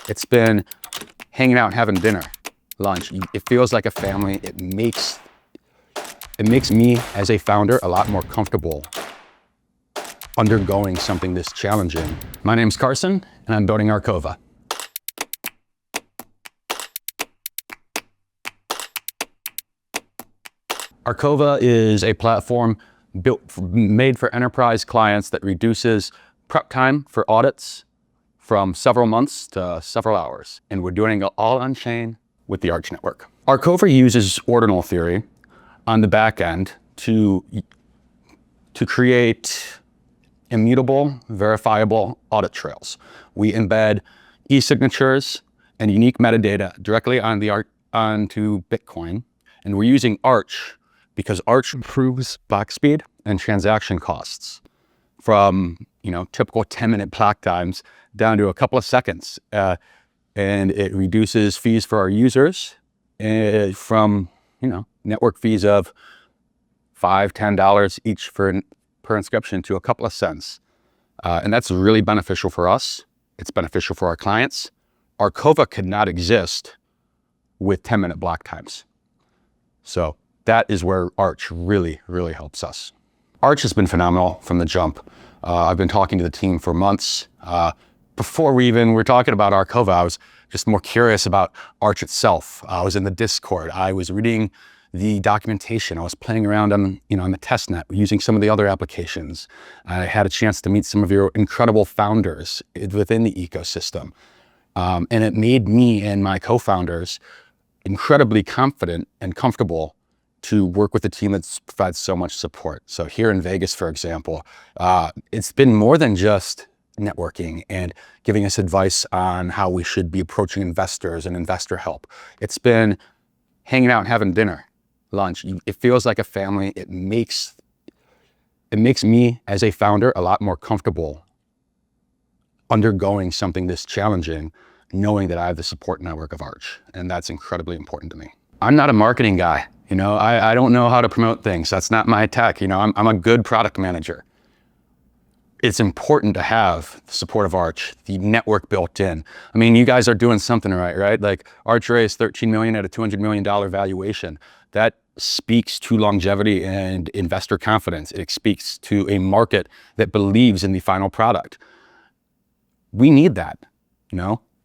It's been hanging out, having dinner, lunch. It feels like a family. It makes me as a founder a lot more comfortable undergoing something this challenging. My name's Carson, and I'm building Arcova. Arcova is a platform made for enterprise clients that reduces prep time for audits from several months to several hours. And we're doing it all on chain with the Arch network. Arcova uses Ordinal Theory on the back end to create immutable, verifiable audit trails. We embed e-signatures and unique metadata directly onto Bitcoin. And we're using Arch because Arch improves block speed and transaction costs from typical 10-minute block times down to a couple of seconds. And it reduces fees for our users from network fees of $5, $10 each per inscription to a couple of cents. And that's really beneficial for us. It's beneficial for our clients. Arcova could not exist with 10-minute block times. So that is where Arch really, really helps us. Arch has been phenomenal from the jump. I've been talking to the team for months. Before we were talking about Arcova, I was just more curious about Arch itself. I was in the Discord. I was reading the documentation. I was playing around on the testnet using some of the other applications. I had a chance to meet some of your incredible founders within the ecosystem. And it made me and my co-founders incredibly confident and comfortable to work with a team that provides so much support. So here in Vegas, for example, it's been more than just networking and giving us advice on how we should be approaching investors and investor help. It's been hanging out, having dinner, lunch. It feels like a family. It makes me as a founder a lot more comfortable undergoing something this challenging, knowing that I have the support network of Arch. And that's incredibly important to me. I'm not a marketing guy. I don't know how to promote things. That's not my tech. I'm a good product manager. It's important to have the support of Arch, the network built in. I mean, you guys are doing something right? Like Arch raised $13 million at a $200 million valuation. That speaks to longevity and investor confidence. It speaks to a market that believes in the final product. We need that,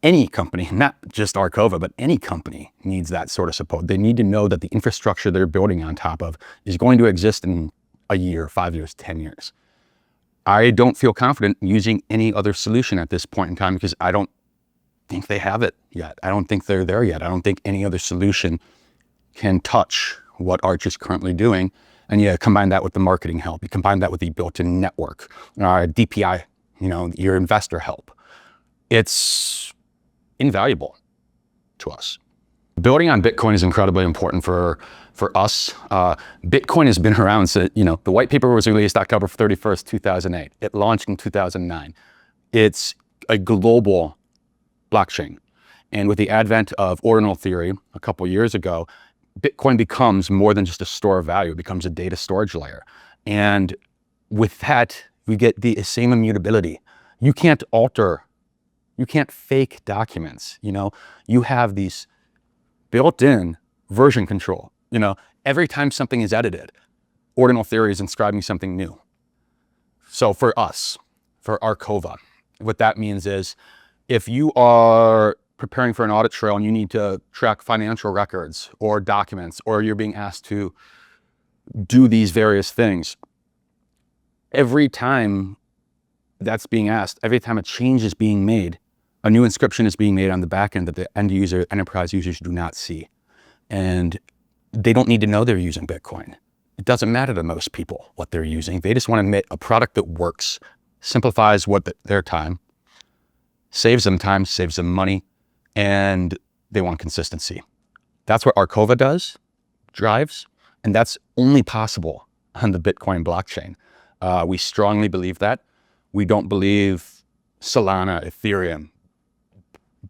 Any company, not just Arcova, but any company needs that sort of support. They need to know that the infrastructure they're building on top of is going to exist in a year, 5 years, 10 years. I don't feel confident using any other solution at this point in time because I don't think they have it yet. I don't think they're there yet. I don't think any other solution can touch what Arch is currently doing. And you combine that with the marketing help. You combine that with the built-in network, DPI, your investor help. It's invaluable to us. Building on Bitcoin is incredibly important for us. Bitcoin has been around since, the white paper was released October 31st, 2008. It launched in 2009. It's a global blockchain. And with the advent of Ordinal Theory a couple years ago, Bitcoin becomes more than just a store of value. It becomes a data storage layer. And with that, we get the same immutability. You can't fake documents. You have these built-in version control. Every time something is edited, Ordinal Theory is inscribing something new. So for us, for Arcova, what that means is if you are preparing for an audit trail and you need to track financial records or documents, or you're being asked to do these various things, every time that's being asked, every time a change is being made, a new inscription is being made on the back end that the enterprise users do not see. And they don't need to know they're using Bitcoin. It doesn't matter to most people what they're using. They just want to admit a product that works, simplifies their time, saves them time, saves them money, and they want consistency. That's what Arcova drives, and that's only possible on the Bitcoin blockchain. We strongly believe that. We don't believe Solana, Ethereum,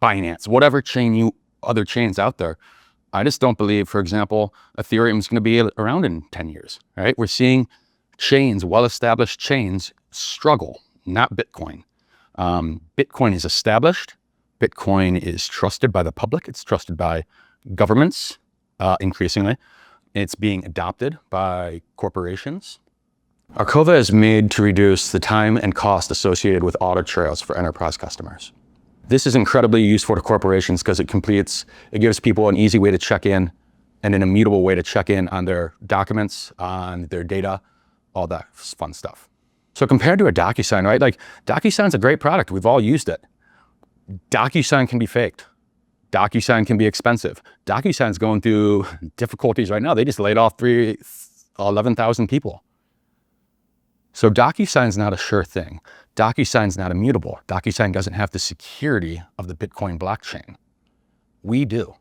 Binance, whatever other chains out there. I just don't believe, for example, Ethereum is going to be around in 10 years, right? We're seeing chains, well-established chains, struggle, not Bitcoin. Bitcoin is established. Bitcoin is trusted by the public. It's trusted by governments, increasingly. It's being adopted by corporations. Arcova is made to reduce the time and cost associated with audit trails for enterprise customers. This is incredibly useful to corporations because it gives people an easy way to check in and an immutable way to check in on their documents, on their data, all that fun stuff. So compared to a DocuSign, right? Like DocuSign's a great product. We've all used it. DocuSign can be faked. DocuSign can be expensive. DocuSign's going through difficulties right now. They just laid off 11,000 people. So DocuSign's not a sure thing. DocuSign's not immutable. DocuSign doesn't have the security of the Bitcoin blockchain. We do.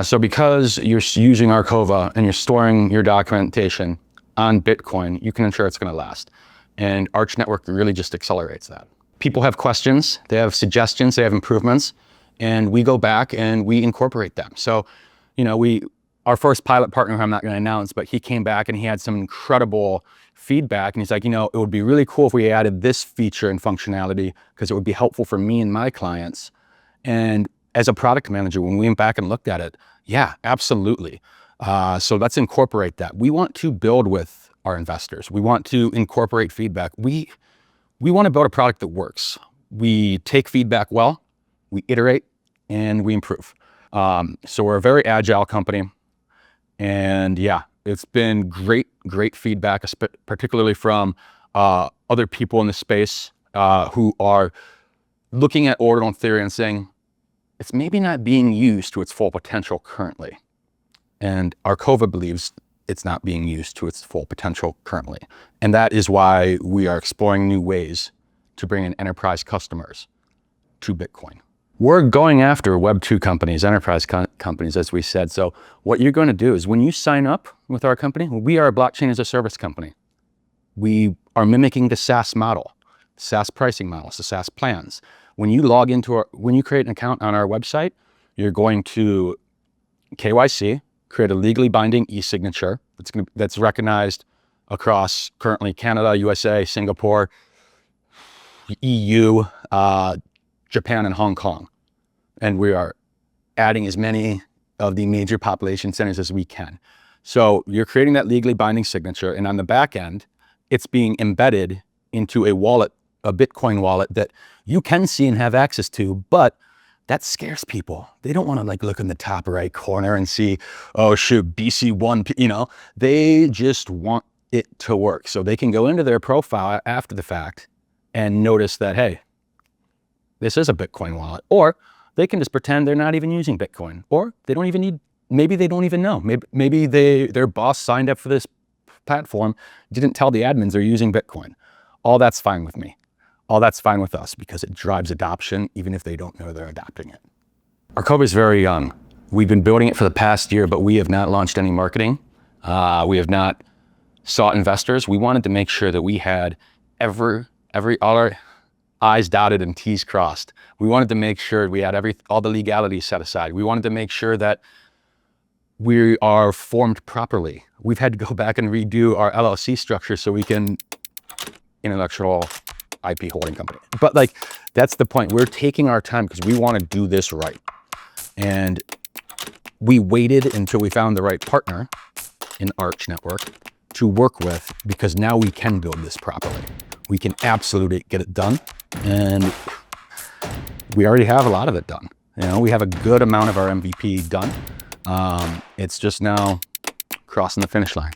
So because you're using Arkova and you're storing your documentation on Bitcoin, you can ensure it's going to last. And Arch Network really just accelerates that. People have questions, they have suggestions, they have improvements, and we go back and we incorporate them. So, our first pilot partner, who I'm not going to announce, but he came back and he had some incredible feedback. And he's like, it would be really cool if we added this feature and functionality because it would be helpful for me and my clients. And as a product manager, when we went back and looked at it, yeah, absolutely. So let's incorporate that. We want to build with our investors. We want to incorporate feedback. We want to build a product that works. We take feedback well, we iterate, and we improve. So we're a very agile company. And yeah, it's been great feedback, particularly from other people in the space who are looking at Ordinal Theory and saying, it's maybe not being used to its full potential currently. And Arcova believes it's not being used to its full potential currently. And that is why we are exploring new ways to bring in enterprise customers to Bitcoin. We're going after Web2 companies, enterprise companies, as we said. So what you're going to do is when you sign up with our company, we are a blockchain as a service company. We are mimicking the SaaS model, SaaS pricing models, the SaaS plans. When you log into when you create an account on our website, you're going to KYC, create a legally binding e-signature that's recognized across currently Canada, USA, Singapore, EU, Japan, and Hong Kong. And we are adding as many of the major population centers as we can. So you're creating that legally binding signature, and on the back end, it's being embedded into a wallet, a Bitcoin wallet that you can see and have access to, but that scares people. They don't want to look in the top right corner and see, oh shoot, BC1, they just want it to work. So they can go into their profile after the fact and notice that, hey, this is a Bitcoin wallet. Or they can just pretend they're not even using Bitcoin. Or they don't even need, maybe they don't even know. Maybe their boss signed up for this platform, didn't tell the admins they're using Bitcoin. All that's fine with me. All that's fine with us because it drives adoption even if they don't know they're adopting it. Arcova is very young. We've been building it for the past year, but we have not launched any marketing. We have not sought investors. We wanted to make sure that we had all our I's dotted and T's crossed. We wanted to make sure we had all the legalities set aside. We wanted to make sure that we are formed properly. We've had to go back and redo our LLC structure so we can intellectual IP holding company. But that's the point. We're taking our time because we want to do this right. And we waited until we found the right partner in Arch Network to work with, because now we can build this properly. We can absolutely get it done. And we already have a lot of it done. We have a good amount of our MVP done. It's just now crossing the finish line.